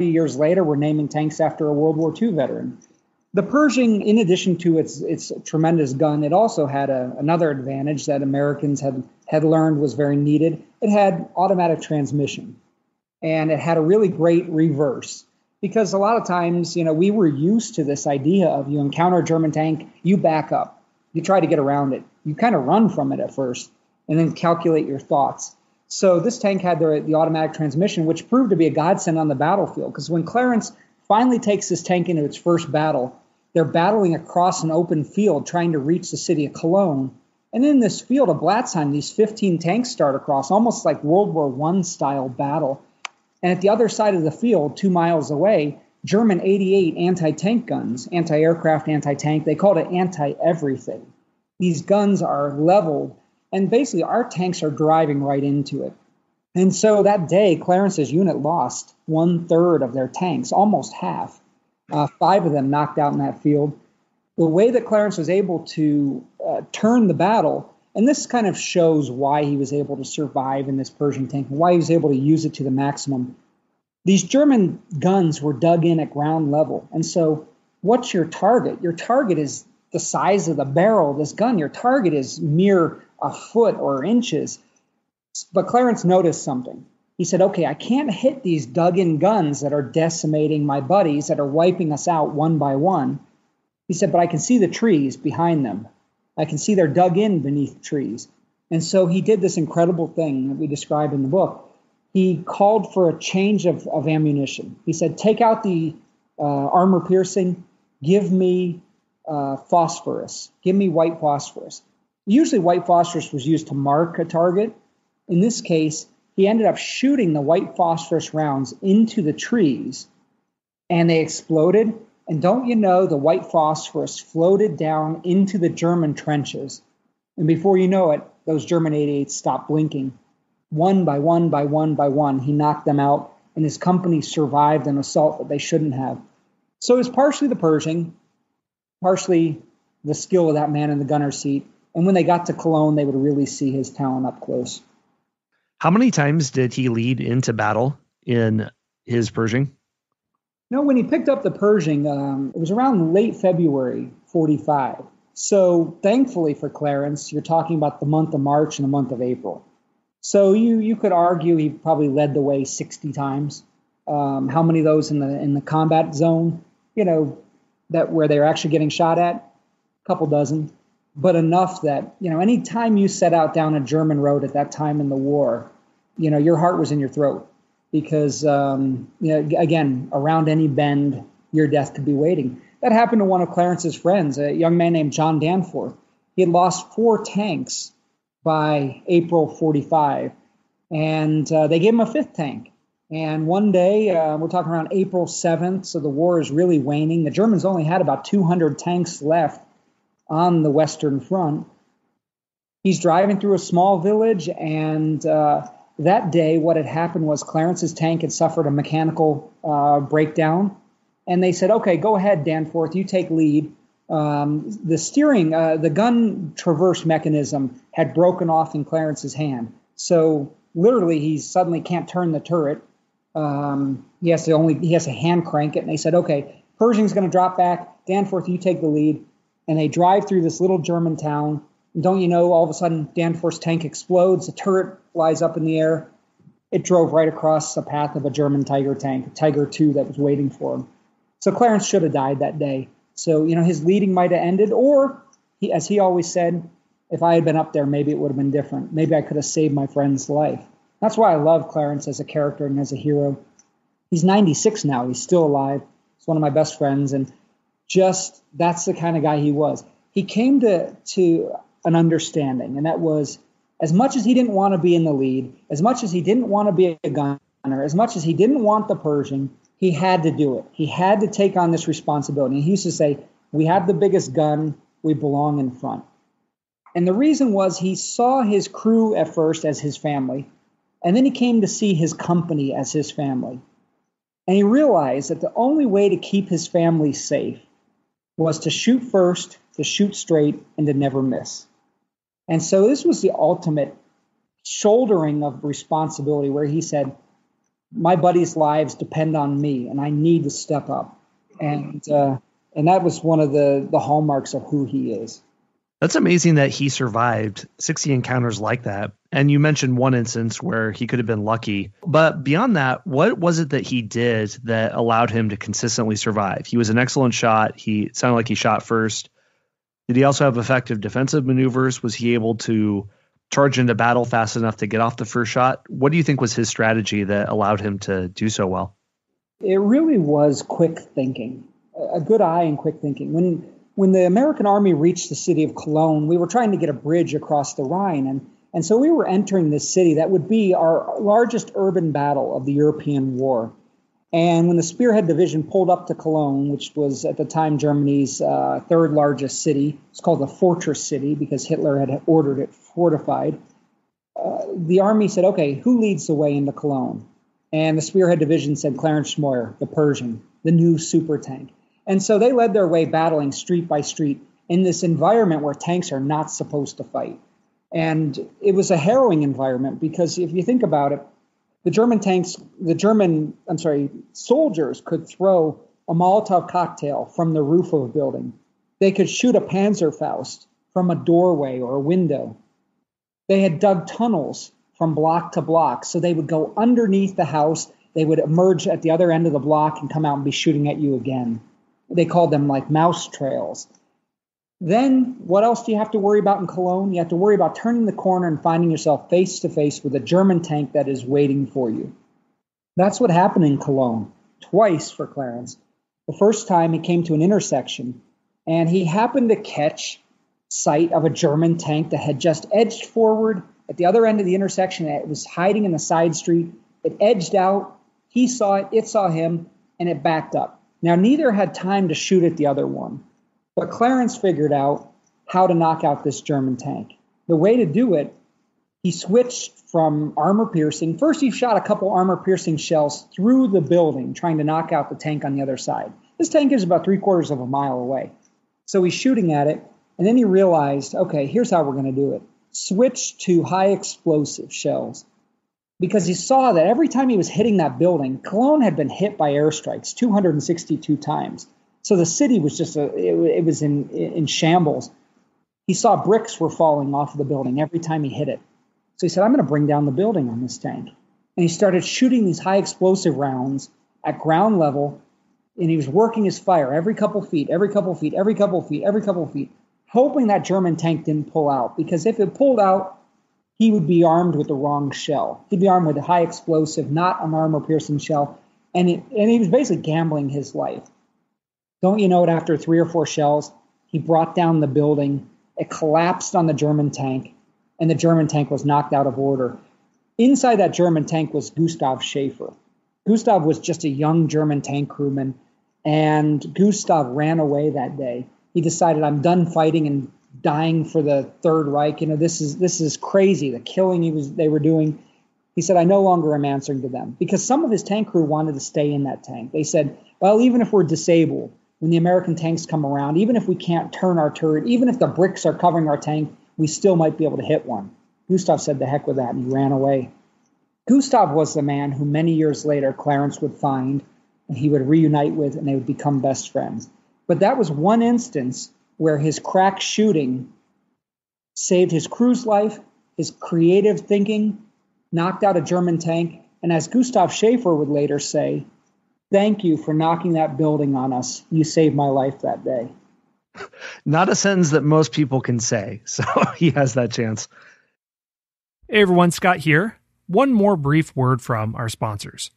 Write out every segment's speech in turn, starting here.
years later, we're naming tanks after a World War II veteran. The Pershing, in addition to its tremendous gun, it also had another advantage that Americans had learned was very needed. It had automatic transmission, and it had a really great reverse. Because a lot of times, we were used to this idea of you encounter a German tank, you back up, you try to get around it, you kind of run from it at first, and then calculate your thoughts. So this tank had the automatic transmission, which proved to be a godsend on the battlefield. Because when Clarence finally takes this tank into its first battle, they're battling across an open field trying to reach the city of Cologne. And in this field of Blatzheim, these 15 tanks start across, almost like World War I style battle. And at the other side of the field, 2 miles away, German 88 anti-tank guns, anti-aircraft, anti-tank, they called it anti-everything. These guns are leveled, and basically our tanks are driving right into it. And so that day, Clarence's unit lost 1/3 of their tanks, almost half. 5 of them knocked out in that field. The way that Clarence was able to turn the battle, and this kind of shows why he was able to survive in this Pershing tank and why he was able to use it to the maximum. These German guns were dug in at ground level. And so what's your target? Your target is the size of the barrel of this gun. Your target is mere a foot or inches. But Clarence noticed something. He said, okay, I can't hit these dug-in guns that are decimating my buddies, that are wiping us out one by one. He said, but I can see the trees behind them. I can see they're dug in beneath trees. And so he did this incredible thing that we describe in the book. He called for a change of ammunition. He said, take out the armor piercing, give me phosphorus, give me white phosphorus. Usually white phosphorus was used to mark a target. In this case, he ended up shooting the white phosphorus rounds into the trees, and they exploded. And don't you know, the white phosphorus floated down into the German trenches. And before you know it, those German 88s stopped blinking. One by one by one by one, he knocked them out, and his company survived an assault that they shouldn't have. So it was partially the Pershing, partially the skill of that man in the gunner's seat. And when they got to Cologne, they would really see his talent up close. How many times did he lead into battle in his Pershing? When he picked up the Pershing, it was around late February 45. So thankfully for Clarence, you're talking about the month of March and the month of April. So you could argue he probably led the way 60 times. How many of those in the combat zone, that where they're actually getting shot at? A couple dozen. But enough that, any time you set out down a German road at that time in the war, your heart was in your throat. Because, again, around any bend, your death could be waiting. That happened to one of Clarence's friends, a young man named John Danforth. He had lost 4 tanks by April 45, and they gave him a 5th tank. And one day, we're talking around April 7th, so the war is really waning. The Germans only had about 200 tanks left on the Western Front. He's driving through a small village, and that day, what had happened was Clarence's tank had suffered a mechanical breakdown, and they said, okay, go ahead, Danforth, you take lead. The steering, the gun traverse mechanism had broken off in Clarence's hand. So literally, he suddenly can't turn the turret. He has to hand crank it. And they said, okay, Pershing's going to drop back. Danforth, you take the lead. And they drive through this little German town. And don't you know, all of a sudden, Danforth's tank explodes. The turret flies up in the air. It drove right across the path of a German Tiger tank, a Tiger II that was waiting for him. So Clarence should have died that day. So, his leading might have ended, or, as he always said, if I had been up there, maybe it would have been different. Maybe I could have saved my friend's life. That's why I love Clarence as a character and as a hero. He's 96 now. He's still alive. He's one of my best friends, and just that's the kind of guy he was. He came to an understanding, and that was, as much as he didn't want to be in the lead, as much as he didn't want to be a gunner, as much as he didn't want the Pershing, he had to do it. He had to take on this responsibility. He used to say, we have the biggest gun, we belong in front. And the reason was he saw his crew at first as his family, and then he came to see his company as his family. And he realized that the only way to keep his family safe was to shoot first, to shoot straight, and to never miss. And so this was the ultimate shouldering of responsibility, where he said, my buddies' lives depend on me, and I need to step up. And that was one of the hallmarks of who he is. That's amazing that he survived 60 encounters like that. And you mentioned one instance where he could have been lucky. But beyond that, what was it that he did that allowed him to consistently survive? He was an excellent shot. It sounded like he shot first. Did he also have effective defensive maneuvers? Was he able to charge into battle fast enough to get off the first shot? What do you think was his strategy that allowed him to do so well? It really was quick thinking, a good eye and quick thinking. When the American army reached the city of Cologne, we were trying to get a bridge across the Rhine. And so we were entering this city that would be our largest urban battle of the European war. And when the Spearhead division pulled up to Cologne, which was at the time Germany's third largest city, it's called the fortress city because Hitler had ordered it fortified, the army said, okay, who leads the way into Cologne? And the Spearhead division said Clarence Smoyer, the Pershing, the new super tank. And so they led their way battling street by street in this environment where tanks are not supposed to fight. And it was a harrowing environment because if you think about it, soldiers could throw a Molotov cocktail from the roof of a building. They could shoot a Panzerfaust from a doorway or a window. They had dug tunnels from block to block. So they would go underneath the house. They would emerge at the other end of the block and come out and be shooting at you again. They called them like mouse trails. Then what else do you have to worry about in Cologne? You have to worry about turning the corner and finding yourself face to face with a German tank that is waiting for you. That's what happened in Cologne, twice for Clarence. The first time he came to an intersection, and he happened to catch sight of a German tank that had just edged forward at the other end of the intersection. It was hiding in the side street. It edged out. He saw it saw him, and it backed up. Now, neither had time to shoot at the other one, but Clarence figured out how to knock out this German tank. The way to do it, he switched from armor-piercing. First, he shot a couple armor-piercing shells through the building, trying to knock out the tank on the other side. This tank is about 3/4 of a mile away. So he's shooting at it, and then he realized, okay, here's how we're going to do it. Switch to high-explosive shells. Because he saw that every time he was hitting that building, Cologne had been hit by airstrikes 262 times. So the city was just it was in shambles. He saw bricks were falling off of the building every time he hit it. So he said, I'm going to bring down the building on this tank. And he started shooting these high explosive rounds at ground level, and he was working his fire every couple feet, hoping that German tank didn't pull out. Because if it pulled out, he would be armed with the wrong shell. He'd be armed with a high explosive, not an armor-piercing shell. And he was basically gambling his life. Don't you know it, after 3 or 4 shells, he brought down the building. It collapsed on the German tank, and the German tank was knocked out of order. Inside that German tank was Gustav Schaefer. Gustav was just a young German tank crewman, and Gustav ran away that day. He decided, I'm done fighting and dying for the Third Reich. This is crazy, the killing they were doing. He said, I no longer am answering to them, because some of his tank crew wanted to stay in that tank. They said, well, even if we're disabled, when the American tanks come around, even if we can't turn our turret, even if the bricks are covering our tank, we still might be able to hit one. Gustav said the heck with that, and he ran away. Gustav was the man who many years later Clarence would find, and he would reunite with, and they would become best friends. But that was one instance where his crack shooting saved his crew's life, his creative thinking, knocked out a German tank, and as Gustav Schaefer would later say, thank you for knocking that building on us. You saved my life that day. Not a sentence that most people can say, so he has that chance. Hey everyone, Scott here. One more brief word from our sponsors.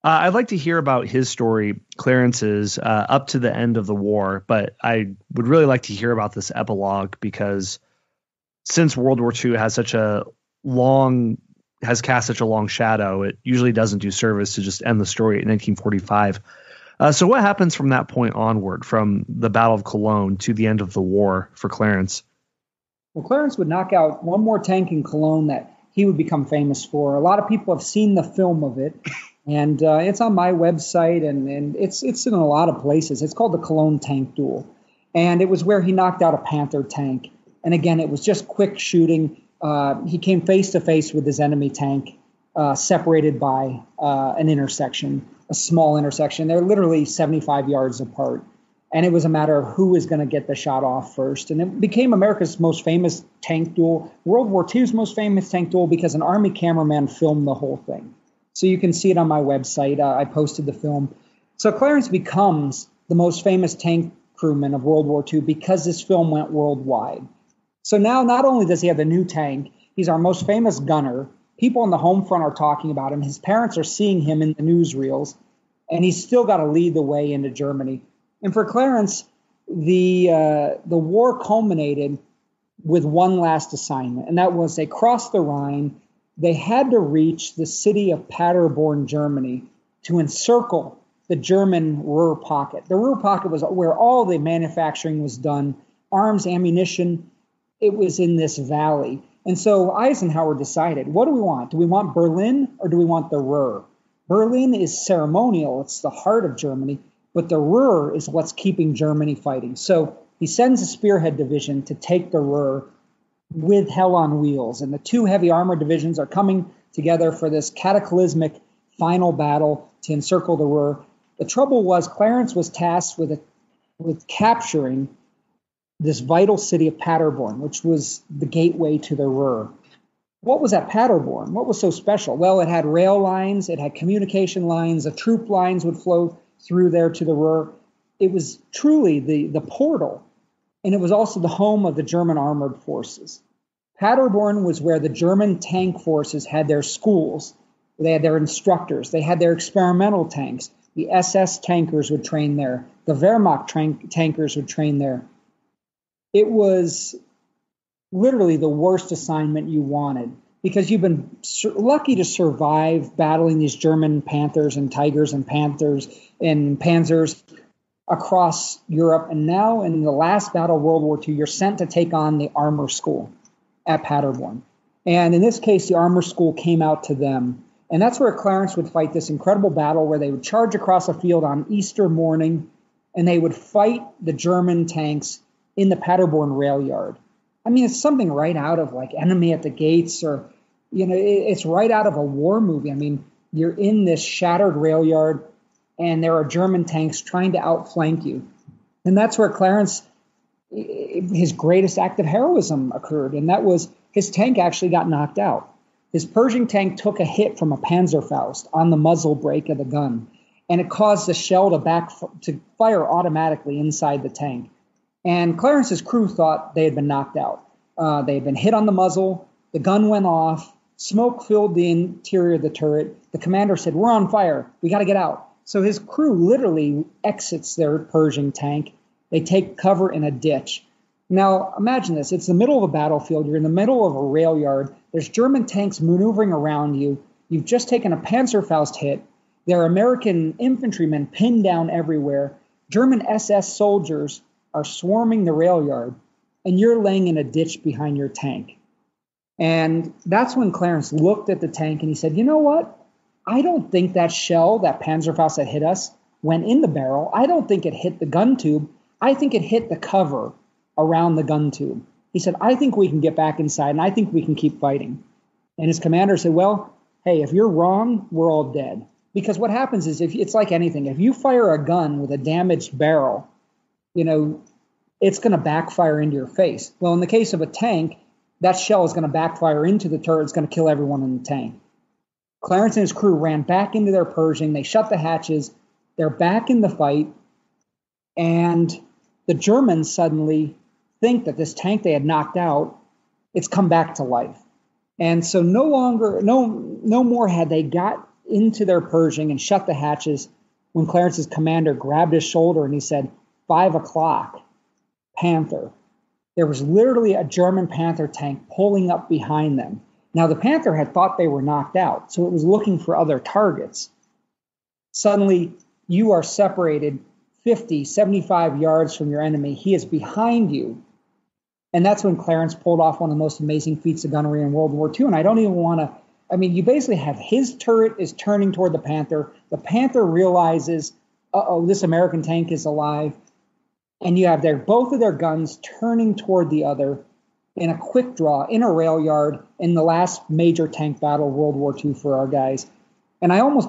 I'd like to hear about his story, Clarence's, up to the end of the war, but I would really like to hear about this epilogue, because since World War II has cast such a long shadow, it usually doesn't do service to just end the story in 1945. So what happens from that point onward, from the Battle of Cologne to the end of the war for Clarence? Well, Clarence would knock out one more tank in Cologne that he would become famous for. A lot of people have seen the film of it, and it's on my website, and it's in a lot of places. It's called the Cologne Tank Duel, and it was where he knocked out a Panther tank. And again, it was just quick shooting. He came face to face with his enemy tank, separated by an intersection, a small intersection. They're literally 75 yards apart. And it was a matter of who was going to get the shot off first. And it became America's most famous tank duel, World War II's most famous tank duel, because an Army cameraman filmed the whole thing. So you can see it on my website. I posted the film. So Clarence becomes the most famous tank crewman of World War II because this film went worldwide. So now not only does he have the new tank, he's our most famous gunner. People on the home front are talking about him. His parents are seeing him in the newsreels, and he's still got to lead the way into Germany. And for Clarence, the war culminated with one last assignment, and that was they crossed the Rhine. They had to reach the city of Paderborn, Germany, to encircle the German Ruhr pocket. The Ruhr pocket was where all the manufacturing was done, arms, ammunition. It was in this valley. And so Eisenhower decided, what do we want? Do we want Berlin or do we want the Ruhr? Berlin is ceremonial. It's the heart of Germany. But the Ruhr is what's keeping Germany fighting. So he sends a Spearhead division to take the Ruhr with hell on wheels. And the two heavy armored divisions are coming together for this cataclysmic final battle to encircle the Ruhr. The trouble was Clarence was tasked with capturing this vital city of Paderborn, which was the gateway to the Ruhr. What was at Paderborn? What was so special? Well, it had rail lines, it had communication lines, the troop lines would flow through there to the Ruhr. It was truly the portal, and it was also the home of the German armored forces. Paderborn was where the German tank forces had their schools. They had their instructors. They had their experimental tanks. The SS tankers would train there. The Wehrmacht tankers would train there. It was literally the worst assignment you wanted because you've been lucky to survive battling these German Panthers and Tigers and Panthers and Panzers across Europe. And now in the last battle of World War II, you're sent to take on the armor school at Paderborn. And in this case, the armor school came out to them. And that's where Clarence would fight this incredible battle where they would charge across a field on Easter morning and they would fight the German tanks in the Paderborn rail yard. I mean, it's something right out of like Enemy at the Gates or, it's right out of a war movie. I mean, you're in this shattered rail yard and there are German tanks trying to outflank you. And that's where Clarence, his greatest act of heroism occurred. And that was his tank actually got knocked out. His Pershing tank took a hit from a Panzerfaust on the muzzle brake of the gun. And it caused the shell to fire automatically inside the tank. And Clarence's crew thought they had been knocked out. They had been hit on the muzzle. The gun went off. Smoke filled the interior of the turret. The commander said, "We're on fire. We got to get out." So his crew literally exits their Pershing tank. They take cover in a ditch. Now, imagine this. It's the middle of a battlefield. You're in the middle of a rail yard. There's German tanks maneuvering around you. You've just taken a Panzerfaust hit. There are American infantrymen pinned down everywhere. German SS soldiers are swarming the rail yard, and you're laying in a ditch behind your tank. And that's when Clarence looked at the tank and he said, you know what? I don't think that shell, that Panzerfaust that hit us, went in the barrel. I don't think it hit the gun tube. I think it hit the cover around the gun tube. He said, I think we can get back inside, and I think we can keep fighting. And his commander said, well, hey, if you're wrong, we're all dead. Because what happens is, if it's like anything, if you fire a gun with a damaged barrel, it's going to backfire into your face. Well, in the case of a tank, that shell is going to backfire into the turret. It's going to kill everyone in the tank. Clarence and his crew ran back into their Pershing. They shut the hatches. They're back in the fight. And the Germans suddenly think that this tank they had knocked out, it's come back to life. And so no more had they got into their Pershing and shut the hatches when Clarence's commander grabbed his shoulder and he said, 5 o'clock, Panther. There was literally a German Panther tank pulling up behind them. Now, the Panther had thought they were knocked out, so it was looking for other targets. Suddenly, you are separated 50, 75 yards from your enemy. He is behind you. And that's when Clarence pulled off one of the most amazing feats of gunnery in World War II. And I don't even want to, you basically have his turret is turning toward the Panther. The Panther realizes, this American tank is alive. And you have both of their guns turning toward the other. in a quick draw in a rail yard in the last major tank battle of World War II for our guys. And I almost